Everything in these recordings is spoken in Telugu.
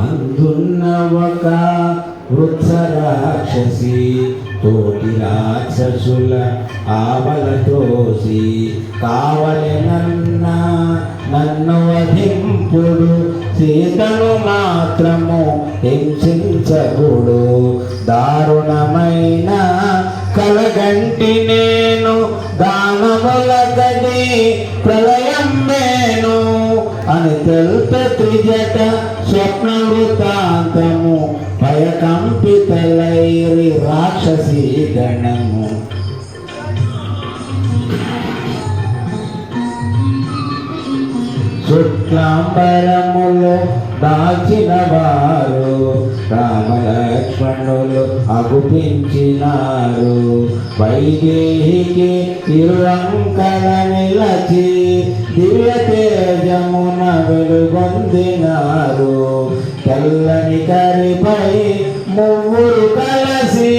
అందున్న ఒక వృక్ష రాక్షసి తోటి రాక్షసుల ఆవలతోసి కావలి నన్ను వధింపుడు సీతను మాత్రము హింసించకుడు దారుణమైన కలగంటి నేను దానములకది ప్రళయం మేను అని తెలుప త్రిజట స్వప్న వృత్తాంతము భయకంపితలైరి రాక్షసీ గణము. శుక్లాంబరములు దాచిన వారు రామలక్ష్మణులు అగుపించినారు. వైదేహికి ఇరువంకల నిలచి దివ్య తేజమున వెలుగొందినారు. తెల్లని కరిపై ముగ్గురు కలసి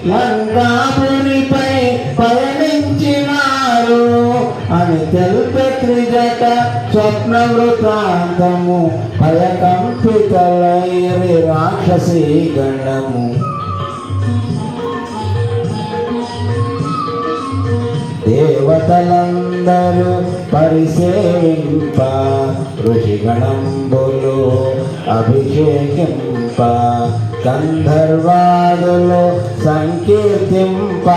లంకాపురిపై పయనించినారు అని తెలుపే త్రిజట స్వప్న వృత్తాంతము భయకంపితలైరి రాక్షసీ గణము. దేవతలందరూ పరిసేవింప ఋషిగణంబులు అభిషేకింప గంధర్వాదులు సంకీర్తింప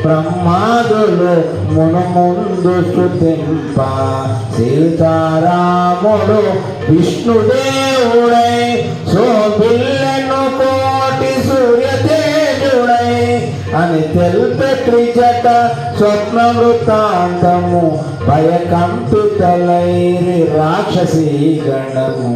బ్రహ్మాదులు మునుముందు స్తుతింప సీతారాముడు విష్ణుదేవుడై శోభిల్లెను కోటి సూర్యతేజుడై అని తెలుపే త్రిజట స్వప్న వృత్తాంతము భయకంపితలైరి రాక్షసీ గణము.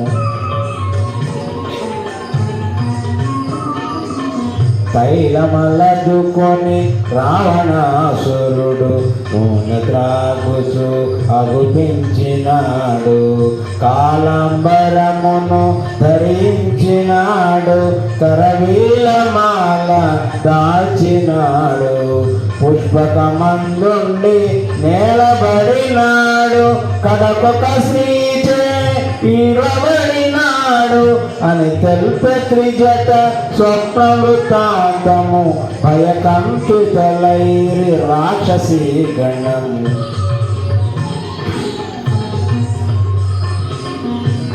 తైలమలదుకొని రావణాసురుడు నూనె త్రాగుచు అగుపించినాడు. కాలాంబరమును ధరించినాడు. కరవీలమాల దాల్చినాడు. పుష్పకమందుండి నేలబడినాడు. కడకొక శ్రీచే ఈడబడినాడు అని తెలుపే త్రిజట స్వప్న వృత్తాంతము భయకంపితలైరి రాక్షసీ గణము.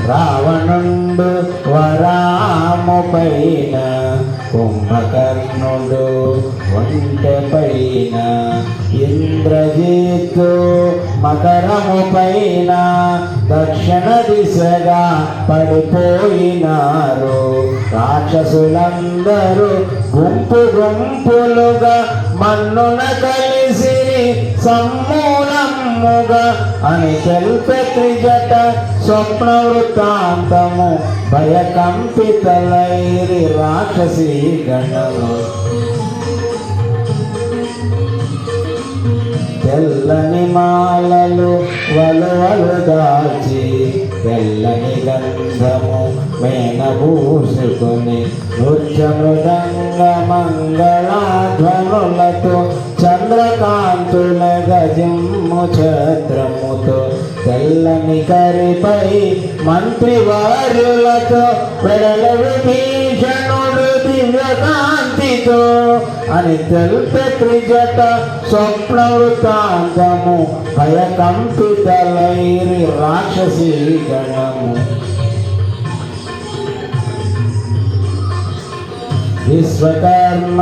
రావణుండు వరాము పైన కుంభకర్ణుడు ఒంటె పైన ఇంద్రజిత్తు మకరము పైన దక్షిణ దిశగా పడిపోయినారు. రాక్షసులందరూ గుంపు గుంపులుగా మన్నున కలిసి సమ్మూలముగా అని తెలుపే త్రిజట స్వప్న వృత్తాంతము భయకంపితలైరి రాక్షసీ గణము. తెల్లని మాలలు వలువలు దాల్చి తెల్లని గంధము మేనభూసుకొని నృత్య మృదంగ మంగళాధ్వనులతో చంద్రకాంతుల గజము ఛత్రముతో తెల్లని కరిపై మంత్రివారులతో వెడల విభీషణుడు దివ్యకాంతితో అని తెలుపే త్రిజట స్వప్న వృత్తాంతము భయకంపితలైరి రాక్షసీ గణము. విశ్వకర్మ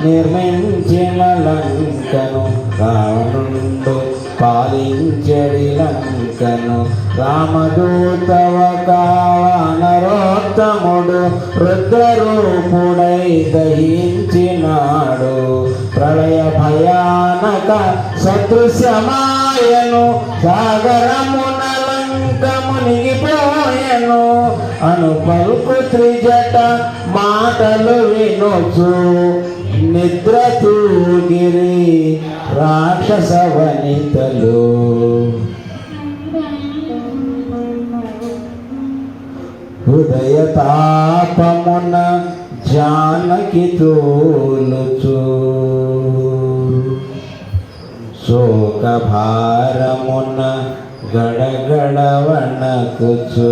నిర్మించిన లంకను రావణుండు పాలించడి లంకను. రామదూతవ నరోత్తముడు రుద్రరూపుడై దహించినాడు. ప్రళయ భయానక సదృశ్యమాయను సాగరమున లంక మునిగిపోయెను అను పలుకు త్రిజట మాటలు వినొచ్చు నిద్ర తూగిరి రాక్షస వనితలు. హృదయ తాపమున జానకి తోలుచు శోక భారమున గడగడ వణకుచు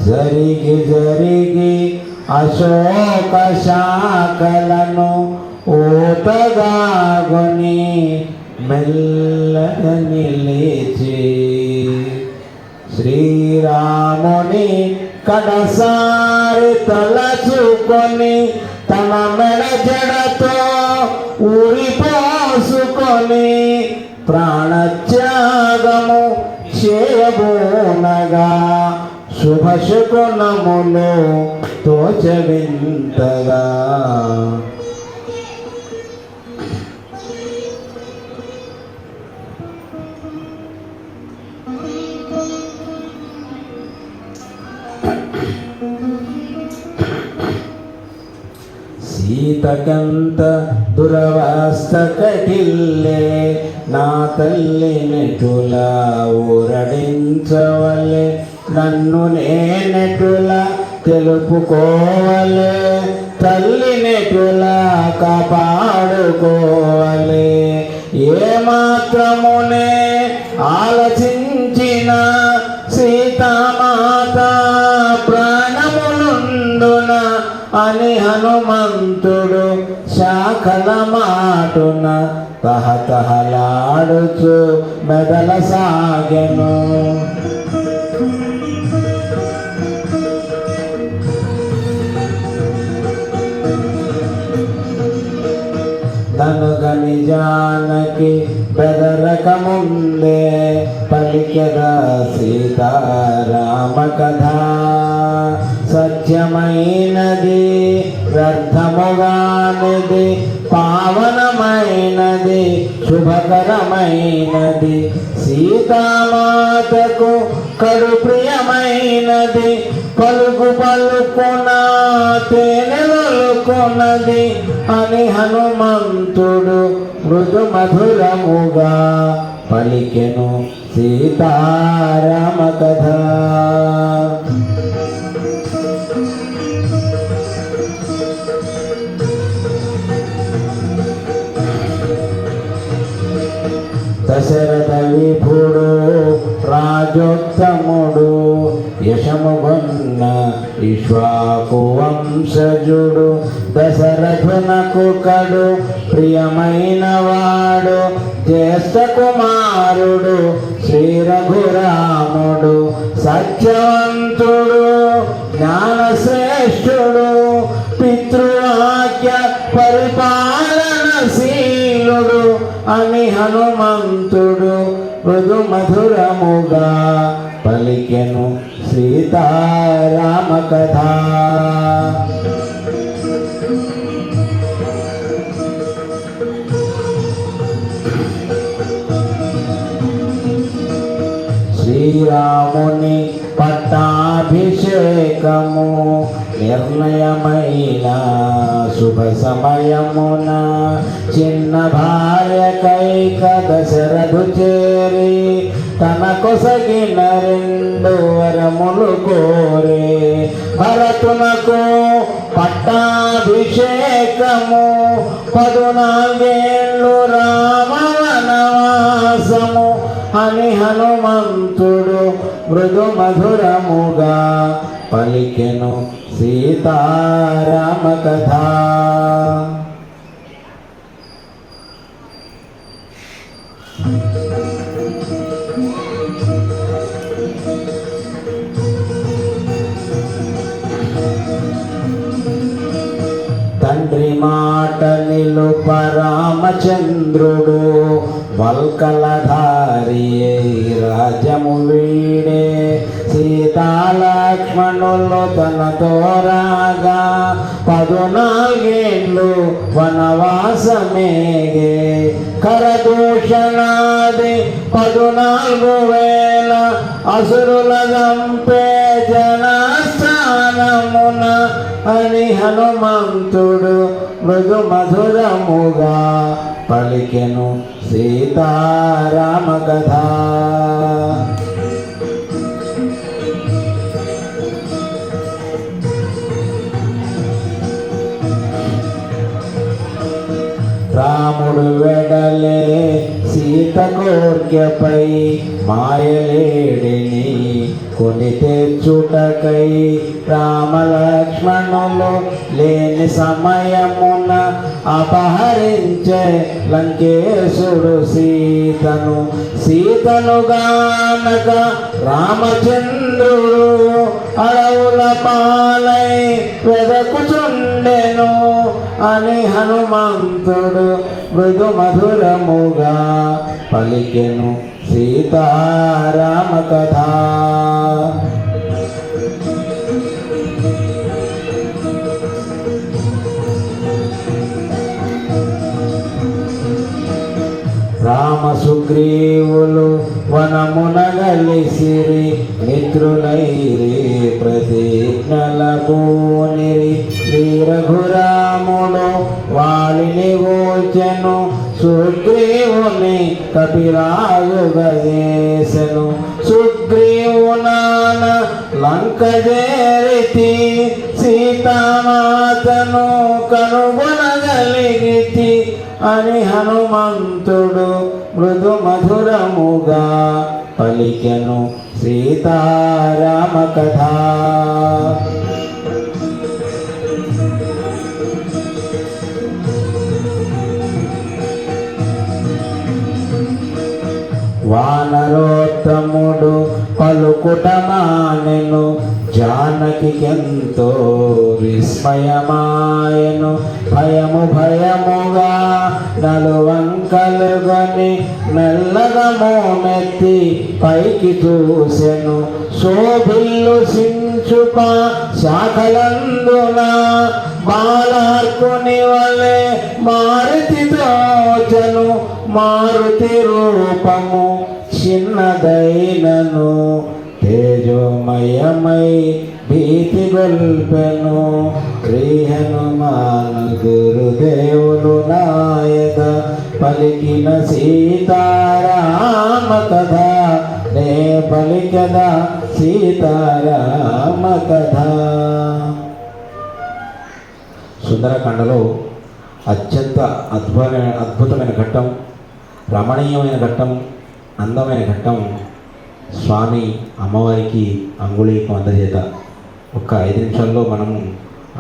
జరిగి జరిగి అశోక శాఖలను ఊతగాగొని మెల్లగా నిలిచి శ్రీరాముని కడసారి తలచుకొని తన మెడ జడతో ఊరిపోసుకొని ప్రాణత్యాగము చేయబోనగా శుభశకునములు తోచవింతగా సీతకంత దురవస్థ కటిల్లే నా తల్లి నెటులా ఊరడించవలే నన్ను నేనెటులా తెలుపుకోవలే తల్లి నెటులా కాపాడుకోవలే ఏమాత్రమునే ఆలోచించిన సీతామాత ప్రాణములుండున అని హనుమంతుడు శాఖల మాటున తహతహలాడుచు మెదల సాగెను. తనుగని జానకి బెదరక ముందే పలికెదా సీతారామ కథ సత్యమైనది వ్యర్థముగానిది పావనమైనది శుభకరమైనది సీతామాతకు కడు ప్రియమైనది పలుకు పలుకున తేనెలొలుకున్నది అని హనుమంతుడు మృదు మధురముగా పలికెను సీతారామ కథ. దశరథ విభుడు రాజోత్తముడు యశముగొన్న ఇక్ష్వాకు వంశజుడు దశరథునకు కడు ప్రియమైన వాడు జ్యేష్ఠ కుమారుడు శ్రీ రఘురాముడు సత్యవంతుడు జ్ఞానశ్రేష్ఠుడు పితృవాక్య పరిపాలనశీలుడు అని హనుమంతుడు మృదు మధురముగా పలికెను సీతారామ కథ. శ్రీరాముని పట్టాభిషేకము నిర్ణయమైన శుభ సమయమున చిన్న భార్య కైక దశరథు చేరి తన కొసగిన 2 వరములు కోరే భరతునకు పట్టాభిషేకము 14 ఏళ్ళు రామవనవాసము అని హనుమంతుడు మృదు మధురముగా పలికెను సీతారామ కథ. తండ్రి మాట నిలుప రామచంద్రుడు వల్కలధారి రాజ్యము వీడే సీతాలక్ష్మణులు తనతో రాగా 14 ఏళ్ళు వనవాసమేగే కరదూషణాది 14,000 అసురుల చంపే జనస్థానమున అని హనుమంతుడు మృదు మధురముగా పలికెను సీతారామ కథ. రాముడు వెడలే సీత కోర్కెపై మాయలేడిని కొని తెచ్చుటకై రామలక్ష్మణులు లేని సమయమున అపహరించే లంకేశుడు సీతను గానక రామచంద్రుడు అడవుల పాలై వెదకుచుండెను అని హనుమంతుడు మృదు మధురముగా పలికెను సీతారామ కథ. రామ సుగ్రీవులు వనమున గలిసిరి మిత్రులైరి ప్రతిజ్ఞలబూనిరి. శ్రీ రఘురాముడు వాలిని గోచెను సుగ్రీవుని కపిరాజుగజేసెను. సుగ్రీవునాన లంక చేరితి సీతామాతను కనుగొనగలిగితి అని హనుమంతుడు మృదు మధురముగా పలికెను సీతారామ కథ. వానరోత్తముడు పలుకుటమానెను జానకికెంతో విస్మయమాయను. భయముగా నలువంకలుగని మెల్లగా మోమెత్తి పైకి చూసెను. శోభిల్లు సించుప శాఖలందున బాలార్కుని వలె మారుతి దోచను. మారుతి రూపము చిన్నదైనను తేజోమయమై భీతి గొల్పెను. శ్రీ హనుమాన్ గురుదేవులు నాయక పలికిన సీతారామ కథ నే పలికద సీతారామ కథ. సుందరకాండలో అత్యంత అద్భుతమైన ఘట్టం, రమణీయమైన ఘట్టం, అందమైన ఘట్టం స్వామి అమ్మవారికి అంగుళీకం అందజేత. ఒక 5 నిమిషాల్లో మనము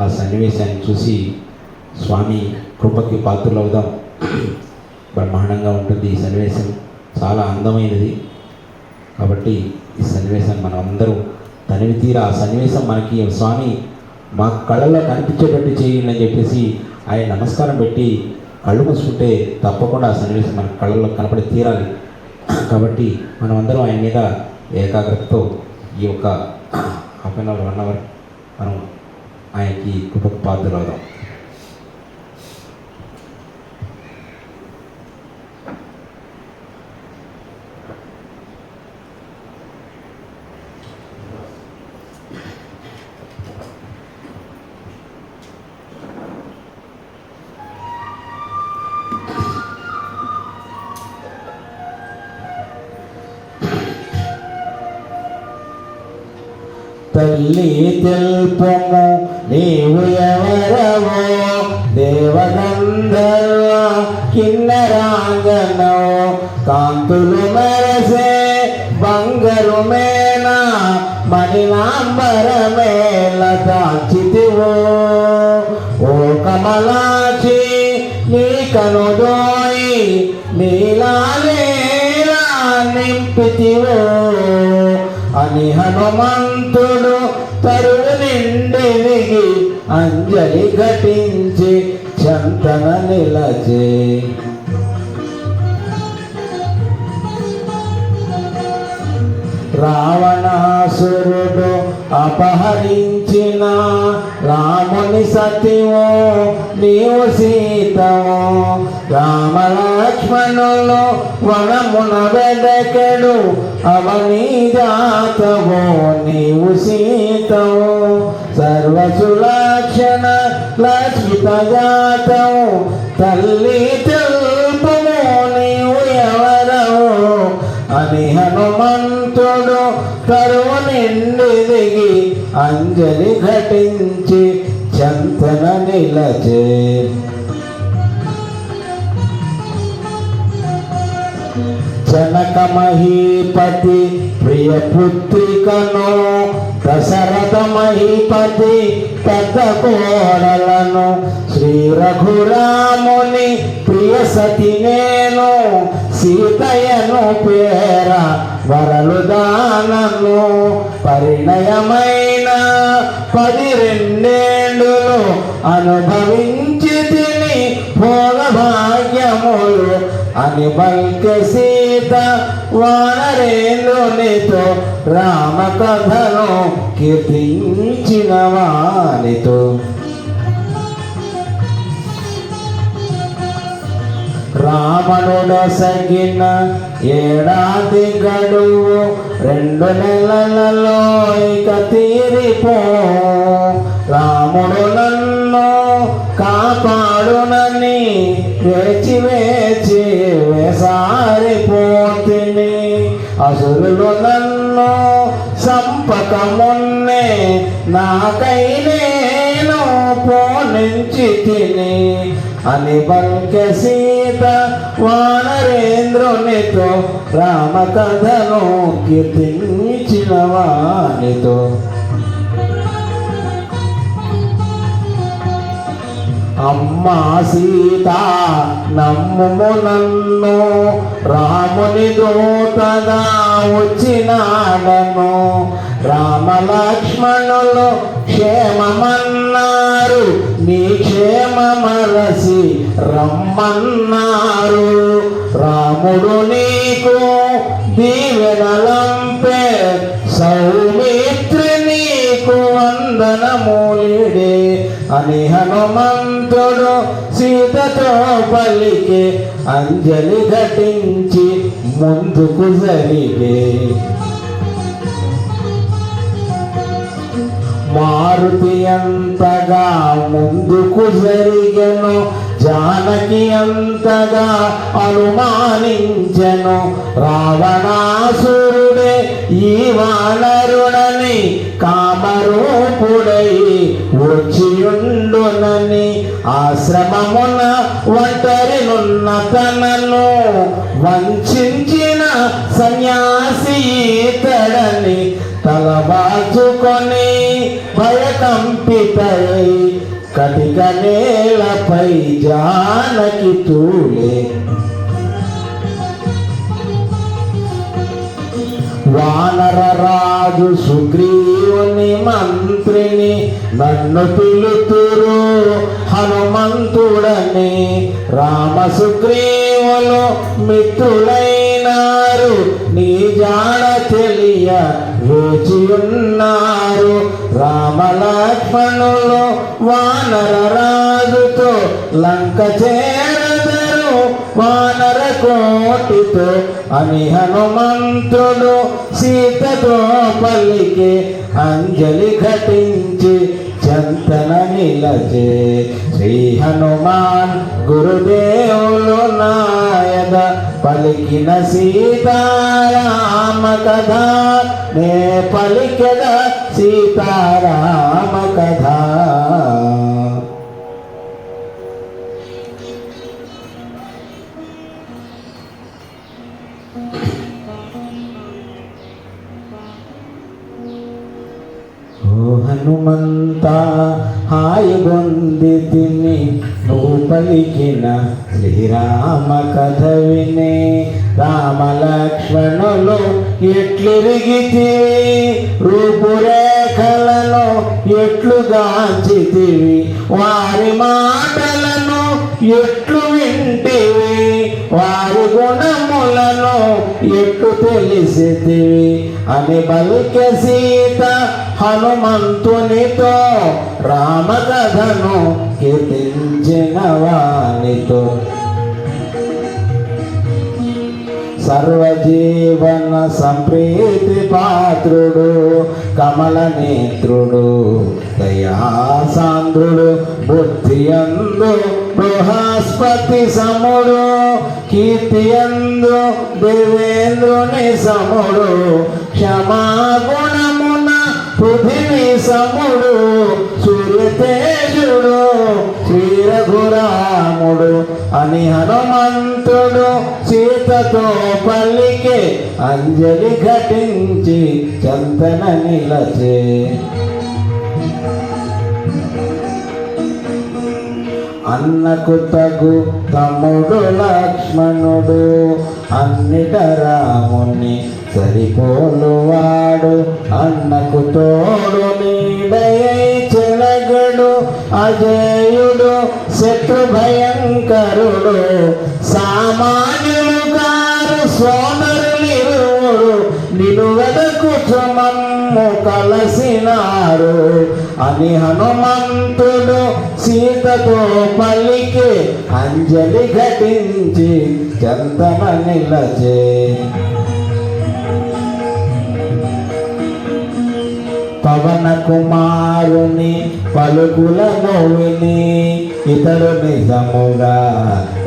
ఆ సన్నివేశాన్ని చూసి స్వామి కృపకి పాత్రలవుదాం. బ్రహ్మాండంగా ఉంటుంది ఈ సన్నివేశం, చాలా అందమైనది. కాబట్టి ఈ సన్నివేశాన్ని మనం అందరూ తనివి తీరా ఆ సన్నివేశం మనకి స్వామి మా కళ్ళల్లో కనిపించేటట్టు చేయండి అని చెప్పేసి ఆయన నమస్కారం పెట్టి కళ్ళు మూసుకుంటే తప్పకుండా ఆ సన్నివేశం మన కళ్ళల్లో కనపడి తీరాలి. కాబట్టి మనం అందరం ఆయన మీద ఏకాగ్రతతో ఈ యొక్క హాఫ్ అన్ అవర్ 1 అవర్ మనం ఆయనకి కృపకు పాత్రలవుదాం. తల్లి తెల్పము నీవు ఎవరవో, దేవగంధర్వ కిన్నరాంగనో, కాంతులు మెరసే బంగారు మేనా మణినాంబరమేల దాచితివో. ఓ కమలాక్షి నీ కనుదోయి నీలాలేలా నింపితివో అని హనుమంతుడు తరువు నిండిదిగి అంజలి ఘటించి చంతన నిలచే. రావణాసురుడు అపహరించిన రాముని సతివో నీవు సీతవో. రామలక్ష్మణులు వనమున వెదకెడు అవని జాతవో నీవు సీతవో. సర్వసులక్షణ లక్షిత జాతవు తల్లి తెలుపుము నీవు ఎవరవు అని హనుమంతుడు కరువు నిండి దిగి అంజలి ఘటించి చంతన నిలచే. జనక మహీపతి ప్రియపుత్రికను, దశరథ మహీపతి పెద్ద కోడలను, శ్రీ రఘురాముని ప్రియ సతి నేను, సీతయ్యను పేర వరలుదానను. పరిణయమైన 12 అనుభవించి తిని భోగ భాగ్యములు అని బల్కె సీత వానరేంద్రునితో రామ కథను కీర్తించిన వానితో. రావణుడొసగిన ఏడాది గడువు 2 నెలలలో ఇక తీరిపో. రాముడు నన్ను కాపాడునని వేచి వేచి వేసారిపోతిని. అసురులు నన్ను సంపక మున్నే నాకై నేను పోనించి తిని అని బల్కె సీత వానరేంద్రునితో రామ కథను కీర్తించిన వానితో. అమ్మా సీత నమ్ముము నన్ను, రాముని దూతగా వచ్చినాడను. రామ లక్ష్మణులు క్షేమమన్నారు, నీ క్షేమమరసి రమ్మన్నారు. రాముడు నీకు దీవెనలంపే, సౌమిత్రి నీకు వందనమూలిడే అని హనుమంతుడు సీతతో పలికే. అంజలి ఘటించి ముందుకు జరిగే. మారుతి అంతగా ముందుకు జరిగెను, జానకి అంతగా అనుమానించెను. రావణాసురుడే ఈ వానరుడని కామరూపుడై వచ్చియుండునని, ఆశ్రమమున ఒంటరినున్న తనను వంచిన సన్యాసి ఈతడని తలవాల్చుకొని భయకంపితై కటిక నేలపై జానకి తూలే. వానర రాజు సుగ్రీవుని మంత్రిని నన్ను పిలుతురు హనుమంతుడని. రామ సుగ్రీవులు మిత్రులైనారు, నీ జాడ తెలియ వేచియున్నారు. రామ లక్ష్మణులు వానర రాజుతో లంక చేరదరు వానర కోటితో అని హనుమంతుడు సీతతో పలికే. అంజలి ఘటించి చంతన నిలచే. శ్రీ హనుమాన్ గురుదేవులు నాయద పలికిన సీతారామ కథ, నే పలికెద సీతారామ కథ. హనుమంత హాయిగొంది తిని నువ్వు పలికిన శ్రీరామ కథ విని. రామ లక్ష్మణులు ఎట్లిరిగితివి, రూపురేఖలను ఎట్లు గాంచితివి, వారి మాటలను ఎట్లు వింటివి, వారి గుణములను ఎట్లు తెలిసితివి అని బల్కె సీత హనుమంతునితో రామ కథను కీర్తించిన వానితో. సర్వజీవన సంప్రీతి పాత్రుడు కమల నేత్రుడు దయాసాంద్రుడు బుద్ధియందు బృహస్పతి సముడు కీర్తియందు దేవేంద్రుని సముడు క్షమాగుణమున పృథివీ సముడు సూర్యతేజుడు శ్రీ రఘురాముడు అని హనుమంతుడు సీతతో పల్లికే అంజలి ఘటించి చంతన నిలచే. అన్నకు తగు తమ్ముడు లక్ష్మణుడు అన్నిట రాముని సరిపోలువాడు. అన్నకు తోడు నీడయై చెలగడు అజేయుడు శత్రు భయంకరుడు. సామాన్యులు గారు సోదరులిరువురు నిను వెదకుచుమమ్ము కలసినారు అని హనుమంతుడు సీతతో పలికి అంజలి ఘటించి చందన నిలచే. పవన కుమారుని పలుకులను విని ఇతడు నిజముగా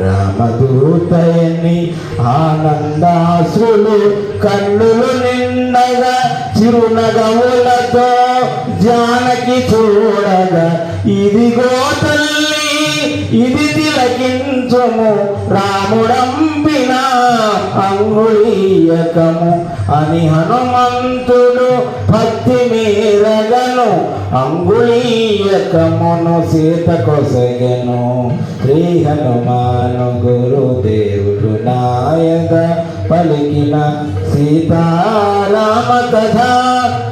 రామదూతయని ఆనందాశ్రులు కన్నులు నిండగా చిరునగవులతో జానకి చూడగా ఇదిగో తల్లి ఇది తిలకించుము రాముడంపిన అంగుళీయకము అని హనుమంతుడు భక్తి మీరగను అంగుళీయకమును సీత కొసగెను. శ్రీ హనుమాను గురుదేవుడు నాయక పలికిన సీతారామ కథ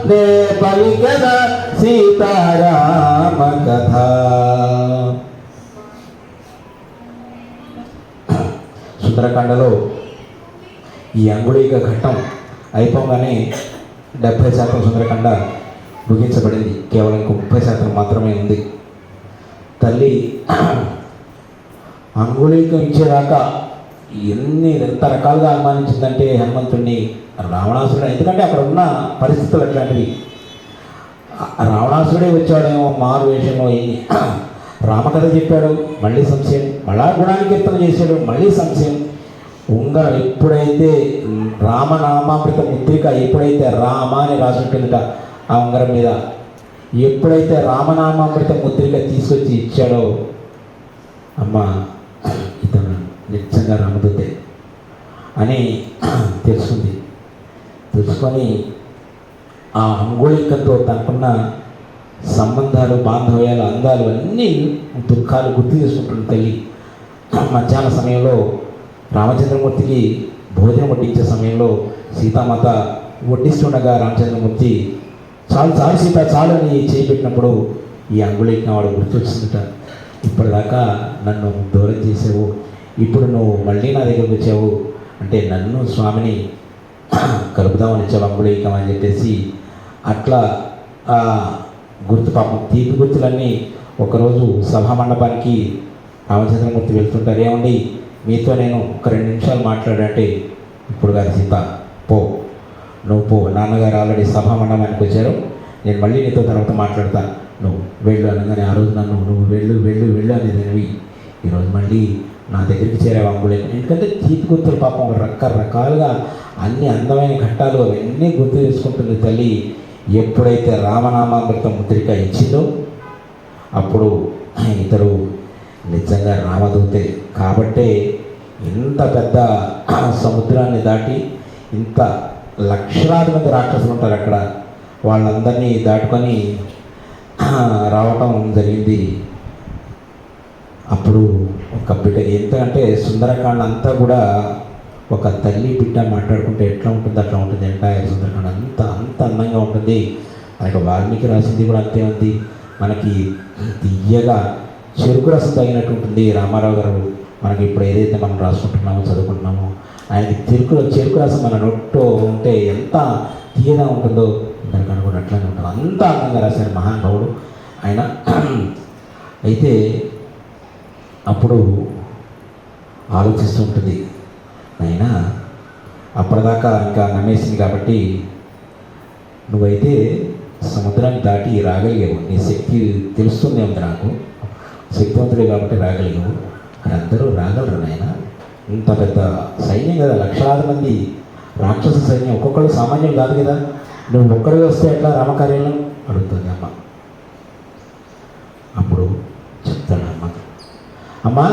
నే పలికద సీతారామ కథ. సుందరకాండలో ఈ అంగుళీక ఘట్టం అయిపోగానే 70% సుందరకాండ ముగించబడింది. కేవలం ఇంకో 30% మాత్రమే ఉంది. తల్లి అంగుళీకం ఇచ్చేదాకా ఎంత రకాలుగా అనుమానించిందంటే హనుమంతుడిని రావణాసురుడు. ఎందుకంటే అక్కడ ఉన్న పరిస్థితులు అట్లాంటివి. రావణాసురుడే వచ్చాడేమో మారు వేషంలో రామకథ చెప్పాడు, మళ్ళీ సంశయం. మళ్ళా గుణానికీర్తన చేశాడు, మళ్ళీ సంశయం. ఉంగరం ఎప్పుడైతే రామనామామృత ముద్రిక ఎప్పుడైతే రామ అని రాసి ఉంటుందట ఆ ఉంగరం మీద, ఎప్పుడైతే రామనామామృత ముద్రిక తీసుకొచ్చి ఇచ్చాడో అమ్మ ఇతను నిజంగా రామదూతే అని తెలుసుకొని ఆ అంగుళికతో తనకున్న సంబంధాలు, బాంధవ్యాలు, అందాలు అన్నీ దుఃఖాలు గుర్తు చేసుకుంటున్న తల్లి. మధ్యాహ్న సమయంలో రామచంద్రమూర్తికి భోజనం వడ్డించే సమయంలో సీతామాత వడ్డిస్తుండగా రామచంద్రమూర్తి చాలు చాలు సీత చాలు అని చేపెట్టినప్పుడు ఈ అంగుళీకం వాడు గుర్తొచ్చిందట. ఇప్పటిదాకా నన్ను దూరం చేసావు, ఇప్పుడు నువ్వు మళ్ళీ నా దగ్గరకు వచ్చావు అంటే నన్ను స్వామిని కలుపుదామని వచ్చావు అంగుళీకం అని చెప్పేసి అట్లా ఆ గుర్తు పాపం తీపి గుర్తులన్నీ ఒకరోజు సభా మండపానికి రామచంద్రమూర్తి వెళ్తుంటారు. ఏమండి మీతో నేను ఒక 2 నిమిషాలు మాట్లాడంటే ఇప్పుడు గారు సీత నువ్వు పో, నాన్నగారు ఆల్రెడీ సభా మండపానికి వచ్చారు, నేను మళ్ళీ నీతో తర్వాత మాట్లాడతాను, నువ్వు వెళ్ళు అనగానే ఆ రోజు నన్ను నువ్వు వెళ్ళు వెళ్ళు వెళ్ళు అనేదానివి ఈరోజు మళ్ళీ నా దగ్గరికి చేరావు అంగుళీకం. ఎందుకంటే తీపి గుర్తులు పాపం రకరకాలుగా అన్ని అందమైన ఘట్టాలు అవన్నీ గుర్తు చేసుకుంటుంది తల్లి. ఎప్పుడైతే రామనామామృత ముద్రిక ఇచ్చిందో అప్పుడు ఇతడు నిజంగా రామదూతే. కాబట్టే ఇంత పెద్ద సముద్రాన్ని దాటి ఇంత లక్షలాది మంది రాక్షసులు ఉంటారు అక్కడ, వాళ్ళందరినీ దాటుకొని రావటం జరిగింది. అప్పుడు ఒక బిడ్డ ఎంతంటే సుందరకాండ అంతా కూడా ఒక తల్లి బిడ్డ మాట్లాడుకుంటే ఎట్లా ఉంటుంది అట్లా ఉంటుంది. ఎంటైర్ సుందరకాండ అంత అందంగా ఉంటుంది. మనకి వాల్మీకి రాసింది కూడా అంతే ఉంది. మనకి తీయగా చెరుకు రసం తగినట్టు ఉంటుంది రామారావు గారు. మనకి ఇప్పుడు ఏదైతే మనం రాసుకుంటున్నామో చదువుకుంటున్నామో ఆయనకి చెరుకు రసం మన నోట్లో ఉంటే ఎంత తీయగా ఉంటుందో సుందరకాండ కూడా అట్లానే ఉంటుంది. అంత అందంగా రాశారు మహానుభావుడు ఆయన. అయితే అప్పుడు ఆలోచిస్తుంటుంది, అయినా అప్పటిదాకా ఇంకా నమ్మేసింది కాబట్టి నువ్వైతే సముద్రాన్ని దాటి రాగలిగావు, నీ శక్తి తెలుస్తుంది ఉంది నాకు, శక్తివంతుడే కాబట్టి రాగలిగావు. అని అందరూ రాగలరు నాయన, ఇంత పెద్ద సైన్యం కదా, లక్షలాది మంది రాక్షస సైన్యం, ఒక్కొక్కరు సామాన్యులు కాదు కదా, నువ్వు ఒక్కడిగా వస్తే ఎట్లా రామకార్యంలో అడుగుతుంది అమ్మ. అప్పుడు చెప్తాడు అమ్మ, అమ్మా